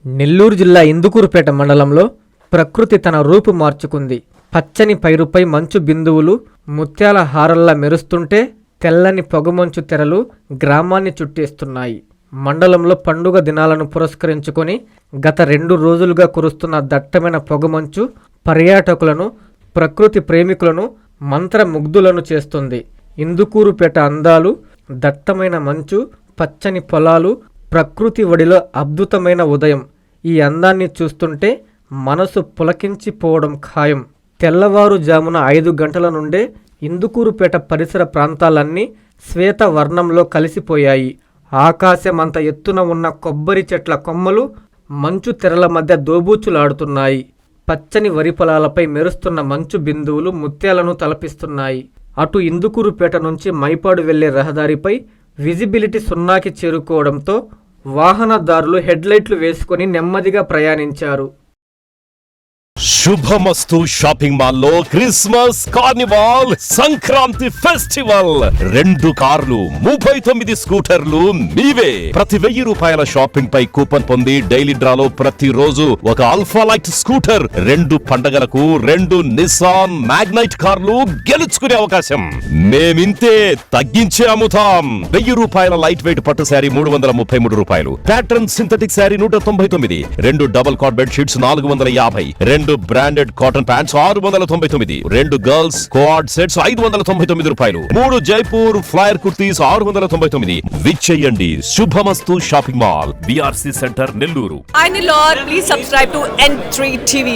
నెల్లూరు జిల్లా ఇందుకూరుపేట మండలంలో ప్రకృతి తన రూపు మార్చుకుంది. పచ్చని పైరుపై మంచు బిందువులు ముత్యాల హారల్లా మెరుస్తుంటే తెల్లని పొగమంచు తెరలు గ్రామాన్ని చుట్టేస్తున్నాయి. మండలంలో పండుగ దినాలను పురస్కరించుకొని గత 2 రోజులుగా కురుస్తున్న దట్టమైన పొగమంచు పర్యాటకులను, ప్రకృతి ప్రేమికులను మంత్రముగ్ధులను చేస్తుంది. ఇందుకూరుపేట అందాలు, దట్టమైన మంచు, పచ్చని పొలాలు, ప్రకృతి ఒడిలో అద్భుతమైన ఉదయం. ఈ అందాన్ని చూస్తుంటే మనసు పులకించిపోవడం ఖాయం. తెల్లవారుజామున 5 గంటల నుండే ఇందుకూరుపేట పరిసర ప్రాంతాలన్నీ శ్వేత వర్ణంలో కలిసిపోయాయి. ఆకాశమంత ఎత్తున ఉన్న కొబ్బరి చెట్ల కొమ్మలు మంచు తెరల మధ్య దోబూచులాడుతున్నాయి. పచ్చని వరి పొలాలపై మెరుస్తున్న మంచు బిందువులు ముత్యాలను తలపిస్తున్నాయి. అటు ఇందుకూరుపేట నుంచి మైపాడు వెళ్లే రహదారిపై విజిబిలిటీ 0కి చేరుకోవడంతో వాహనదారులు హెడ్లైట్లు వేసుకుని నెమ్మదిగా ప్రయాణించారు. శుభమస్తు షాపింగ్ మాల్ లో క్రిస్మస్ కార్నివాల్ సంక్రాంతి ఫెస్టివల్ 2 కార్లు 39 స్కూటర్లు మీవే. ప్రతి 1000 రూపాయల షాపింగ్ పై కూపన్ పొంది డైలీ డ్రాలో ప్రతి రోజు ఒక అల్ఫా లైట్ స్కూటర్, 2 పండగలకు 2 నిస్సాన్ మ్యాగ్నైట్ కార్లు గెలుచుకునే అవకాశం. మేమింతే తగ్గించే అమ్ముతాం. 1000 రూపాయల లైట్ వెయిట్ పట్టు శారీ 333 రూపాయలు, pattern synthetic sari 199, 2 double cot bed sheets 450, 2 branded cotton pants 699, 2 girls coord sets 599 రూపాయలు, 3 జైపూర్ ఫ్లైర్ కుర్తీస్ 699. విచ్చేయండి Shubhamastu shopping mall, BRC centre, Nellore. Please subscribe to N3 TV.